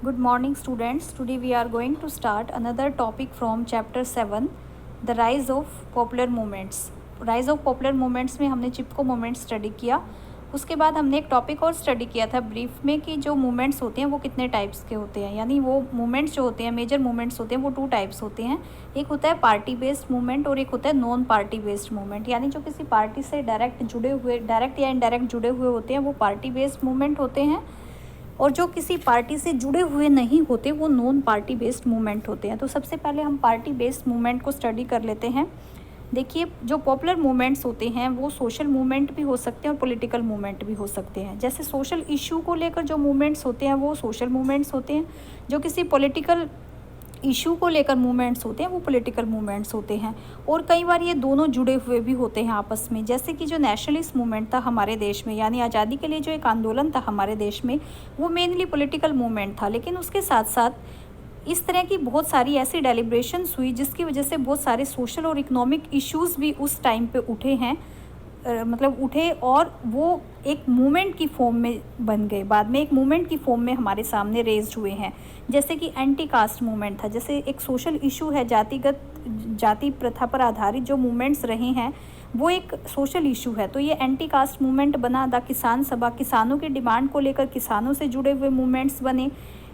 Good morning, students. Today we are going to start another topic from chapter 7, the rise of popular movements. Rise of popular movements में हमने चिपको movement study किया. उसके बाद हमने एक topic और study किया था ब्रीफ में कि जो मूवमेंट्स होते हैं वो कितने टाइप्स के होते हैं. यानी वो मूवमेंट्स जो होते हैं, मेजर मूवमेंट्स होते हैं, वो 2 टाइप्स होते हैं. एक होता है पार्टी बेस्ड मूवमेंट और एक होता है नॉन पार्टी बेस्ड मूवमेंट. यानी जो किसी पार्टी से डायरेक्ट या इनडायरेक्ट जुड़े हुए होते हैं वो पार्टी बेस्ड मूवमेंट होते हैं, और जो किसी पार्टी से जुड़े हुए नहीं होते वो नॉन पार्टी बेस्ड मूवमेंट होते हैं. तो सबसे पहले हम पार्टी बेस्ड मूवमेंट को स्टडी कर लेते हैं. देखिए, जो पॉपुलर मूवमेंट्स होते हैं वो सोशल मूवमेंट भी हो सकते हैं और पॉलिटिकल मूवमेंट भी हो सकते हैं. जैसे सोशल इशू को लेकर जो मूवमेंट्स होते हैं वो सोशल मूवमेंट्स होते हैं. जो किसी पॉलिटिकल इशू को लेकर मूवमेंट्स होते हैं वो पॉलिटिकल मूवमेंट्स होते हैं. और कई बार ये दोनों जुड़े हुए भी होते हैं आपस में. जैसे कि जो नेशनलिस्ट मूवमेंट था हमारे देश में, यानी आज़ादी के लिए जो एक आंदोलन था हमारे देश में, वो मेनली पॉलिटिकल मूवमेंट था. लेकिन उसके साथ साथ इस तरह की बहुत सारी ऐसी डेलिब्रेशंस हुई जिसकी वजह से बहुत सारे सोशल और इकोनॉमिक इश्यूज़ भी उस टाइम पे उठे हैं. उठे और वो एक मूवमेंट की फॉर्म में बन गए. बाद में एक मूवमेंट की फॉर्म में हमारे सामने रेज्ड हुए हैं. जैसे कि एंटी कास्ट मूवमेंट था. जैसे एक सोशल इशू है, जाति प्रथा पर आधारित जो मूवमेंट्स रहे हैं वो एक सोशल इशू है. तो ये एंटी कास्ट मूवमेंट बना. द किसान सभा, किसानों की डिमांड को लेकर किसानों से जुड़े हुए मूवमेंट्स बने.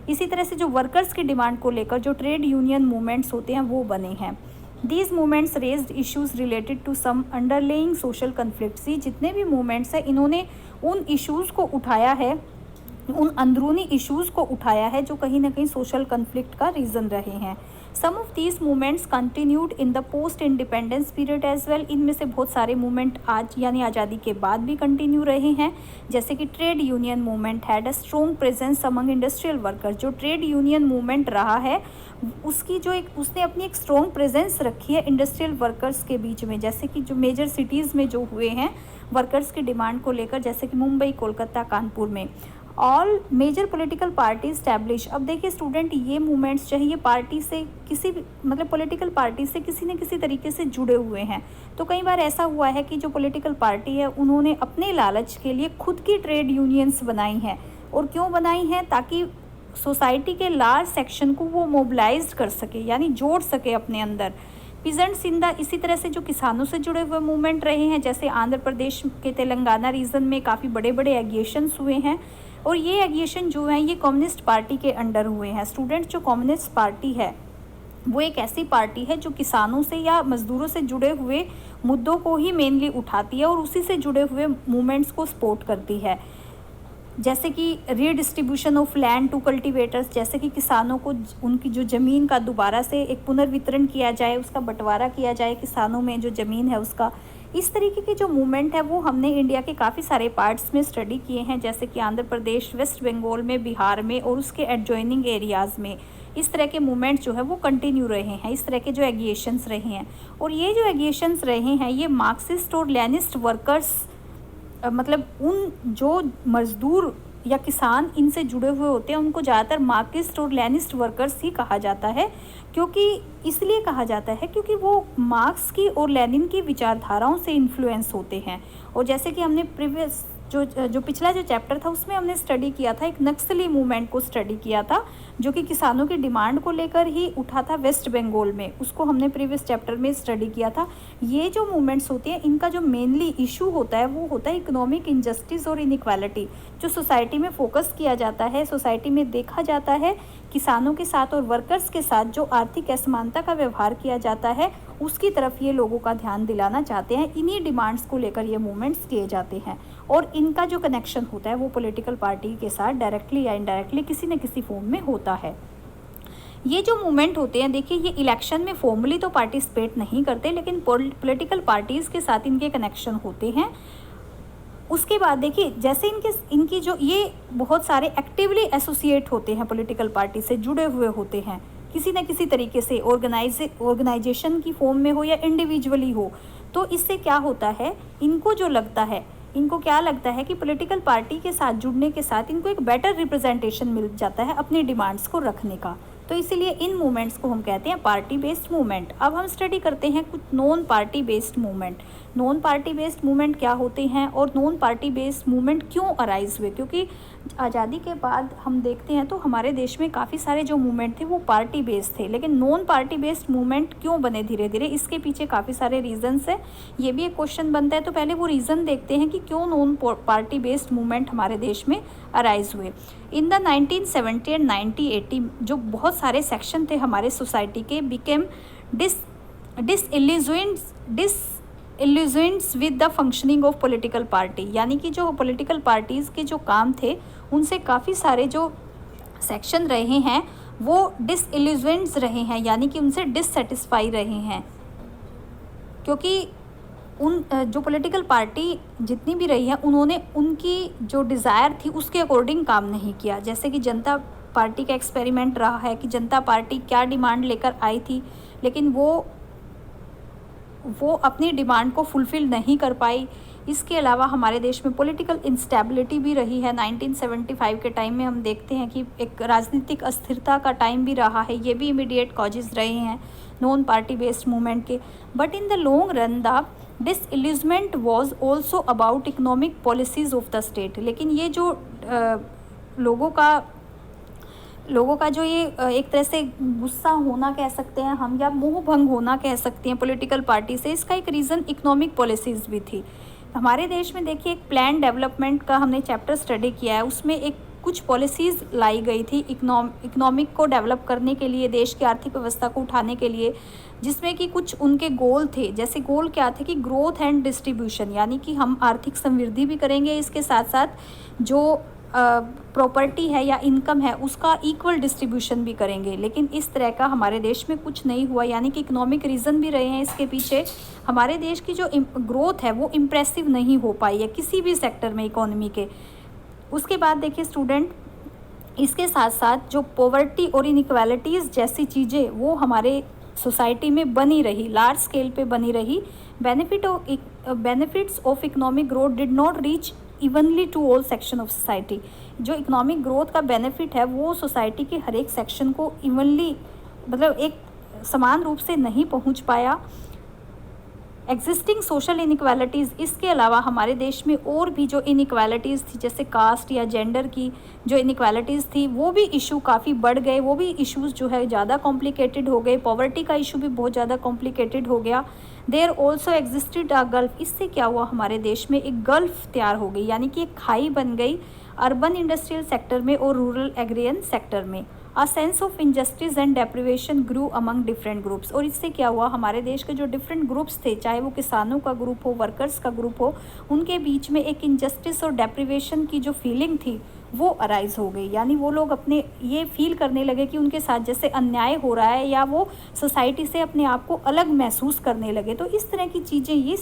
इसी तरह से जो वर्कर्स की डिमांड को लेकर जो ट्रेड यूनियन मूवमेंट्स होते हैं वो बने हैं. These movements raised issues related to some underlying social conflicts. जितने भी मूवमेंट्स हैं इन्होंने उन इश्यूज़ को उठाया है, उन अंदरूनी इश्यूज़ को उठाया है जो कहीं ना कहीं सोशल कन्फ्लिक्ट का रीज़न रहे हैं. Some of these movements continued in the post independence period as well. इनमें से बहुत सारे मूवमेंट आज यानी आज़ादी के बाद भी कंटिन्यू रहे हैं. जैसे कि trade union movement had a strong presence among industrial workers. जो ट्रेड यूनियन मूवमेंट रहा है उसने अपनी एक स्ट्रॉन्ग प्रेजेंस रखी है इंडस्ट्रियल वर्कर्स के बीच में. जैसे कि जो मेजर सिटीज़ में जो हुए हैं वर्कर्स की डिमांड को लेकर, जैसे कि मुंबई, कोलकाता, कानपुर में. All major political party establish. अब देखिए स्टूडेंट, ये मूवमेंट्स चाहे ये पार्टी से किसी भी पॉलिटिकल पार्टी से किसी न किसी तरीके से जुड़े हुए हैं. तो कई बार ऐसा हुआ है कि जो पॉलिटिकल पार्टी है उन्होंने अपने लालच के लिए खुद की ट्रेड यूनियंस बनाई हैं. और क्यों बनाई हैं? ताकि सोसाइटी के लार्ज सेक्शन को वो मोबिलाइज कर सके, यानी जोड़ सके अपने अंदर. पीजेंट्स इन द, इसी तरह से जो किसानों से जुड़े हुए मूवमेंट रहे हैं, जैसे आंध्र प्रदेश के तेलंगाना रीजन में काफ़ी बड़े बड़े एग्जीबिशंस हुए हैं. और ये एग्जीबिशन जो हैं ये कम्युनिस्ट पार्टी के अंडर हुए हैं. स्टूडेंट्स, जो कम्युनिस्ट पार्टी है वो एक ऐसी पार्टी है जो किसानों से या मजदूरों से जुड़े हुए मुद्दों को ही मेनली उठाती है और उसी से जुड़े हुए मूवमेंट्स को सपोर्ट करती है. जैसे कि redistribution of land to cultivators. जैसे कि किसानों को उनकी जो ज़मीन का दोबारा से एक पुनर्वितरण किया जाए, उसका बंटवारा किया जाए किसानों में जो ज़मीन है उसका. इस तरीके की जो मूवमेंट है वो हमने इंडिया के काफ़ी सारे पार्ट्स में स्टडी किए हैं. जैसे कि आंध्र प्रदेश, वेस्ट बंगाल में, बिहार में और उसके एडजॉइनिंग एरियाज़ में इस तरह के मूवमेंट जो है वो कंटिन्यू रहे हैं. इस तरह के जो एग्जीबिशंस रहे हैं, और ये जो एग्जीबिशंस रहे हैं ये मार्क्सिस्ट और लेनिस्ट वर्कर्स, उन जो मजदूर या किसान इनसे जुड़े हुए होते हैं उनको ज़्यादातर मार्क्सिस्ट और लेनिस्ट वर्कर्स ही कहा जाता है. इसलिए कहा जाता है क्योंकि वो मार्क्स की और लेनिन की विचारधाराओं से इन्फ्लुएंस होते हैं. और जैसे कि हमने प्रीवियस जो पिछला जो चैप्टर था उसमें हमने स्टडी किया था, एक नक्सली मूवमेंट को स्टडी किया था जो कि किसानों की डिमांड को लेकर ही उठा था वेस्ट बंगाल में. उसको हमने प्रीवियस चैप्टर में स्टडी किया था. ये जो मूवमेंट्स होती हैं इनका जो मेनली इशू होता है वो होता है इकोनॉमिक इनजस्टिस और इनइक्वालिटी. जो सोसाइटी में फोकस किया जाता है, सोसाइटी में देखा जाता है किसानों के साथ और वर्कर्स के साथ जो आर्थिक असमानता का व्यवहार किया जाता है उसकी तरफ ये लोगों का ध्यान दिलाना चाहते हैं. इन्हीं डिमांड्स को लेकर ये मूवमेंट्स किए जाते हैं और इनका जो कनेक्शन होता है वो पॉलिटिकल पार्टी के साथ डायरेक्टली या इनडायरेक्टली किसी न किसी फॉर्म में होता है. ये जो मूवमेंट होते हैं, देखिए ये इलेक्शन में फॉर्मली तो पार्टिसिपेट नहीं करते लेकिन पॉलिटिकल पार्टीज़ के साथ इनके कनेक्शन होते हैं. उसके बाद देखिए जैसे इनकी जो ये बहुत सारे एक्टिवली एसोसिएट होते हैं, पॉलिटिकल पार्टी से जुड़े हुए होते हैं किसी न किसी तरीके से, ऑर्गेनाइजेशन की फॉर्म में हो या इंडिविजुअली हो. तो इससे क्या होता है, इनको क्या लगता है कि पॉलिटिकल पार्टी के साथ जुड़ने के साथ इनको एक बेटर रिप्रेजेंटेशन मिल जाता है अपनी डिमांड्स को रखने का. तो इसीलिए इन मूवमेंट्स को हम कहते हैं पार्टी बेस्ड मूवमेंट. अब हम स्टडी करते हैं कुछ non party based movement. Non party based movement क्या होते हैं और नॉन पार्टी बेस्ड मूवमेंट क्यों अराइज हुए, क्योंकि आज़ादी के बाद हम देखते हैं तो हमारे देश में काफ़ी सारे जो मूवमेंट थे वो पार्टी बेस्ड थे, लेकिन नॉन पार्टी बेस्ड मूवमेंट क्यों बने धीरे धीरे, इसके पीछे काफ़ी सारे रीजंस है। ये भी एक क्वेश्चन बनता है, तो पहले वो रीज़न देखते हैं कि क्यों नॉन पार्टी बेस्ड मूवमेंट हमारे देश में अराइज हुए। इन द 1970 एंड 1980 जो बहुत सारे सेक्शन थे हमारे सोसाइटी के became disillusions with the functioning of political party, यानी कि जो पॉलिटिकल पार्टीज़ के जो काम थे उनसे काफ़ी सारे जो सेक्शन रहे हैं वो डिसइल्यूजन्स रहे हैं, यानी कि उनसे डिससेटिस्फाई रहे हैं, क्योंकि उन जो पॉलिटिकल पार्टी जितनी भी रही है उन्होंने उनकी जो डिज़ायर थी उसके अकॉर्डिंग काम नहीं किया। जैसे कि जनता पार्टी का एक्सपेरिमेंट रहा है कि जनता पार्टी क्या डिमांड लेकर आई थी, लेकिन वो अपनी डिमांड को फुलफ़िल नहीं कर पाई। इसके अलावा हमारे देश में पॉलिटिकल इंस्टेबिलिटी भी रही है। 1975 के टाइम में हम देखते हैं कि एक राजनीतिक अस्थिरता का टाइम भी रहा है, ये भी इमीडिएट कॉजेज़ रहे हैं नॉन पार्टी बेस्ड मूवमेंट के। But in the long run the disillusionment was also about economic policies of the state. लेकिन ये जो लोगों का जो ये एक तरह से गुस्सा होना कह सकते हैं हम, या मोह भंग होना कह सकते हैं पॉलिटिकल पार्टी से, इसका एक रीज़न इकोनॉमिक पॉलिसीज़ भी थी। हमारे देश में देखिए एक प्लान डेवलपमेंट का हमने चैप्टर स्टडी किया है, उसमें एक कुछ पॉलिसीज़ लाई गई थी इकोनॉमिक को डेवलप करने के लिए, देश की आर्थिक व्यवस्था को उठाने के लिए, जिसमें कि कुछ उनके गोल थे। जैसे गोल क्या थे कि ग्रोथ एंड डिस्ट्रीब्यूशन, यानी कि हम आर्थिक समृद्धि भी करेंगे, इसके साथ साथ जो प्रॉपर्टी है या इनकम है उसका इक्वल डिस्ट्रीब्यूशन भी करेंगे। लेकिन इस तरह का हमारे देश में कुछ नहीं हुआ, यानी कि इकोनॉमिक रीज़न भी रहे हैं इसके पीछे। हमारे देश की जो ग्रोथ है वो इम्प्रेसिव नहीं हो पाई है किसी भी सेक्टर में इकोनॉमी के। उसके बाद देखिए स्टूडेंट, इसके साथ साथ जो पॉवर्टी और इनइक्वालिटीज़ जैसी चीज़ें वो हमारे सोसाइटी में बनी रही, लार्ज स्केल पे बनी रही। Benefits of economic growth did not reach evenly to all section of society. जो इकोनॉमिक ग्रोथ का बेनिफिट है वो सोसाइटी के हर एक सेक्शन को इवनली, मतलब एक समान रूप से नहीं पहुंच पाया। एग्जिस्टिंग सोशल इनइक्वालिटीज़, इसके अलावा हमारे देश में और भी जो इनइक्वालिटीज़ थी, जैसे कास्ट या जेंडर की जो इनइक्वालिटीज़ थी, वो भी इशू काफ़ी बढ़ गए, वो भी इश्यूज़ जो है ज़्यादा कॉम्प्लिकेटेड हो गए। पॉवर्टी का इशू भी बहुत ज़्यादा कॉम्प्लिकेटेड हो गया। There also existed a gulf, इससे क्या हुआ हमारे देश में एक गल्फ तैयार हो गई, यानी कि एक खाई बन गई अर्बन इंडस्ट्रियल सेक्टर में और रूरल एग्रियन सेक्टर में। A sense of injustice and deprivation grew among different groups, और इससे क्या हुआ हमारे देश के जो डिफरेंट ग्रुप्स थे, चाहे वो किसानों का ग्रुप हो, वर्कर्स का ग्रुप हो, उनके बीच में एक इनजस्टिस और डेप्रिवेशन की जो फीलिंग थी वो अराइज हो गई। यानी वो लोग अपने ये फील करने लगे कि उनके साथ जैसे अन्याय हो रहा है, या वो सोसाइटी से अपने आप को अलग महसूस करने लगे। तो इस तरह की चीज़ें, ये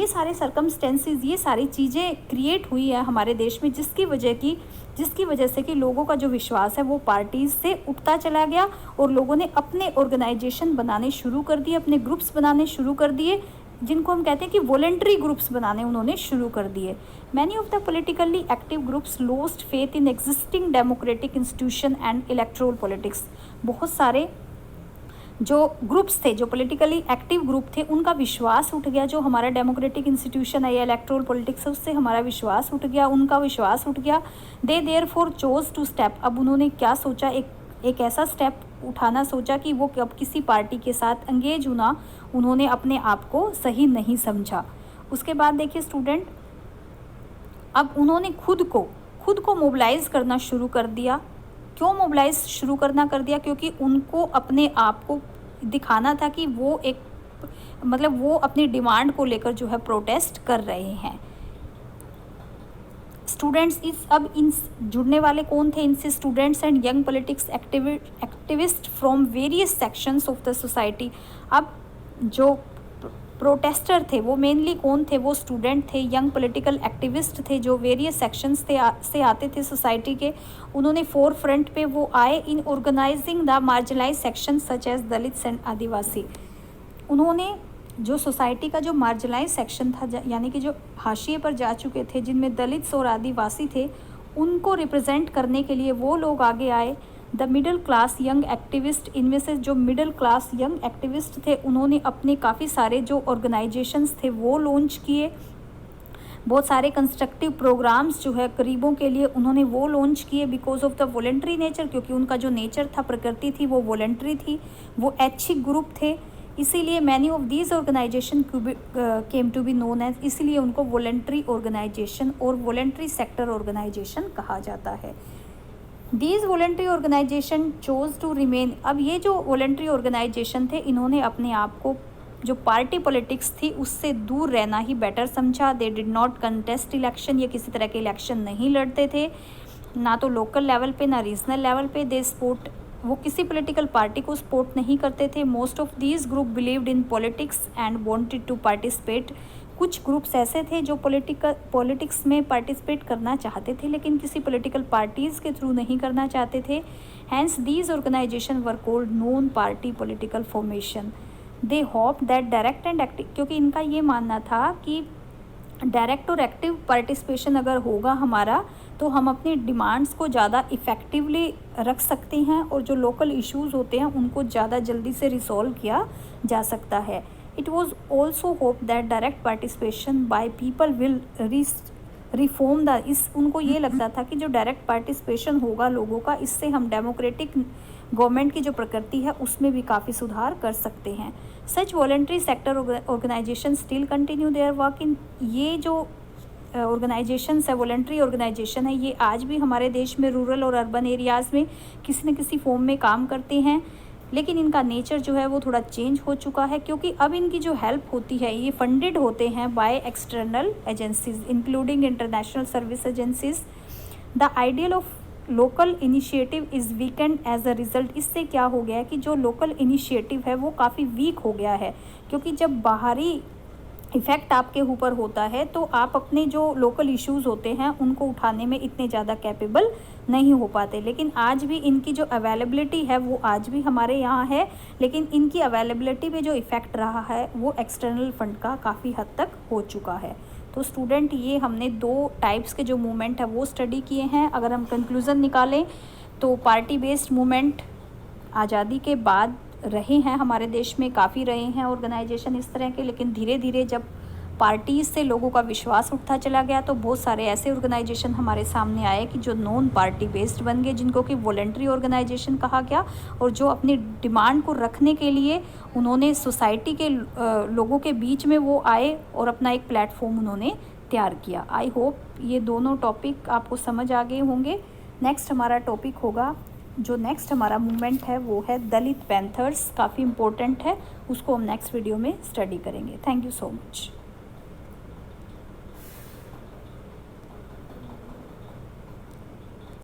सारे सर्कमस्टेंसेस, ये सारी चीज़ें क्रिएट हुई है हमारे देश में, जिसकी वजह से कि लोगों का जो विश्वास है वो पार्टीज़ से उठता चला गया, और लोगों ने अपने ऑर्गेनाइजेशन बनाने शुरू कर दिए, अपने ग्रुप्स बनाने शुरू कर दिए, जिनको हम कहते हैं कि वॉलंटरी ग्रुप्स बनाने उन्होंने शुरू कर दिए। Many of the politically active groups lost faith in existing democratic institution and electoral politics. बहुत सारे जो ग्रुप्स थे, जो पॉलिटिकली एक्टिव ग्रुप थे, उनका विश्वास उठ गया। जो हमारा डेमोक्रेटिक इंस्टीट्यूशन है या इलेक्टोरल पॉलिटिक्स है, उससे हमारा विश्वास उठ गया, उनका विश्वास उठ गया। दे देयरफॉर चोज टू स्टेप, अब उन्होंने क्या सोचा, एक ऐसा स्टेप उठाना सोचा कि वो अब किसी पार्टी के साथ एंगेज होना उन्होंने अपने आप को सही नहीं समझा। उसके बाद देखिए स्टूडेंट, अब उन्होंने खुद को मोबिलाइज करना शुरू कर दिया। क्यों मोबिलाइज शुरू करना कर दिया? क्योंकि उनको अपने आप को दिखाना था कि वो वो अपनी डिमांड को लेकर जो है प्रोटेस्ट कर रहे हैं। स्टूडेंट्स इन जुड़ने वाले कौन थे इनसे? Students and young politics activist from various sections of the society. अब जो प्रोटेस्टर थे वो मेनली कौन थे? वो स्टूडेंट थे, यंग पॉलिटिकल एक्टिविस्ट थे, जो वेरियस सेक्शंस से आते थे सोसाइटी के। उन्होंने फोर फ्रंट पे वो आए in organising the marginalise section such as Dalits and Adivasi. उन्होंने जो सोसाइटी का जो मार्जिनलाइज सेक्शन था, यानी कि जो हाशिए पर जा चुके थे, जिनमें दलित्स और आदिवासी थे, उनको रिप्रेजेंट करने के लिए वो लोग आगे आए। The middle class young activist, इनमें से जो मिडिल क्लास यंग एक्टिविस्ट थे उन्होंने अपने काफ़ी सारे जो ऑर्गेनाइजेशंस थे वो लॉन्च किए। बहुत सारे कंस्ट्रक्टिव प्रोग्राम्स जो है गरीबों के लिए उन्होंने वो लॉन्च किए because of the voluntary nature, क्योंकि उनका जो नेचर था, प्रकृति थी, वो वॉलेंट्री थी, वो ऐच्छिक ग्रुप थे। इसीलिए many of these organisation came to be known as, इसीलिए उनको वॉलेंट्री ऑर्गेनाइजेशन और वॉलेंट्री सेक्टर ऑर्गेनाइजेशन कहा जाता है। These voluntary organisation chose to remain, अब ये जो वॉलेंट्री ऑर्गेनाइजेशन थे इन्होंने अपने आप को जो पार्टी पॉलिटिक्स थी उससे दूर रहना ही बेटर समझा। They did not contest election, ये किसी तरह के इलेक्शन नहीं लड़ते थे, ना तो लोकल लेवल पे ना रीजनल लेवल पे। दे सपोर्ट, वो किसी पॉलिटिकल पार्टी को सपोर्ट नहीं करते थे। Most of these group believed in politics and wanted to participate, कुछ ग्रुप्स ऐसे थे जो पॉलिटिक्स में पार्टिसिपेट करना चाहते थे लेकिन किसी पॉलिटिकल पार्टीज़ के थ्रू नहीं करना चाहते थे। Hence these organisation were called non party political formation. They hope that direct and active, क्योंकि इनका ये मानना था कि डायरेक्ट और एक्टिव पार्टिसिपेशन अगर होगा हमारा तो हम अपनी डिमांड्स को ज़्यादा इफ़ेक्टिवली रख सकते हैं और जो लोकल इश्यूज़ होते हैं उनको ज़्यादा जल्दी से रिसॉल्व किया जा सकता है। It was also hope that direct participation by people will reform the, इस उनको ये लगता था कि जो डायरेक्ट पार्टिसिपेशन होगा लोगों का, इससे हम डेमोक्रेटिक गवर्नमेंट की जो प्रकृति है उसमें भी काफ़ी सुधार कर सकते हैं। Such voluntary sector organisation still continue their work in, ये जो ऑर्गेनाइजेशंस है, वॉलेंट्री ऑर्गेनाइजेशन है, ये आज भी हमारे देश में रूरल और अर्बन एरियाज़ में किसी न किसी फॉर्म में काम करते हैं, लेकिन इनका नेचर जो है वो थोड़ा चेंज हो चुका है क्योंकि अब इनकी जो हेल्प होती है ये फंडेड होते हैं by external agencies including international service agencies. The ideal of local initiative is weakened as a result, इससे क्या हो गया है कि जो लोकल इनिशिएटिव है वो काफ़ी वीक हो गया है, क्योंकि जब बाहरी इफ़ेक्ट आपके ऊपर होता है तो आप अपने जो लोकल इश्यूज़ होते हैं उनको उठाने में इतने ज़्यादा कैपेबल नहीं हो पाते। लेकिन आज भी इनकी जो अवेलेबिलिटी है वो आज भी हमारे यहाँ है, लेकिन इनकी अवेलेबिलिटी पे जो इफ़ेक्ट रहा है वो एक्सटर्नल फंड का काफ़ी हद तक हो चुका है। तो स्टूडेंट, ये हमने 2 टाइप्स के जो मूवमेंट है वो स्टडी किए हैं। अगर हम कंक्लूज़न निकालें तो पार्टी बेस्ड मूवमेंट आज़ादी के बाद रहे हैं, हमारे देश में काफ़ी रहे हैं ऑर्गेनाइजेशन इस तरह के, लेकिन धीरे धीरे जब पार्टीज़ से लोगों का विश्वास उठता चला गया तो बहुत सारे ऐसे ऑर्गेनाइजेशन हमारे सामने आए कि जो नॉन पार्टी बेस्ड बन गए, जिनको कि वॉलेंट्री ऑर्गेनाइजेशन कहा गया, और जो अपनी डिमांड को रखने के लिए उन्होंने सोसाइटी के लोगों के बीच में वो आए और अपना एक प्लेटफॉर्म उन्होंने तैयार किया। आई होप ये दोनों टॉपिक आपको समझ आ गए होंगे। नेक्स्ट हमारा टॉपिक होगा, जो नेक्स्ट हमारा मूवमेंट है वो है दलित पैंथर्स, काफ़ी इम्पोर्टेंट है, उसको हम नेक्स्ट वीडियो में स्टडी करेंगे। Thank you so much.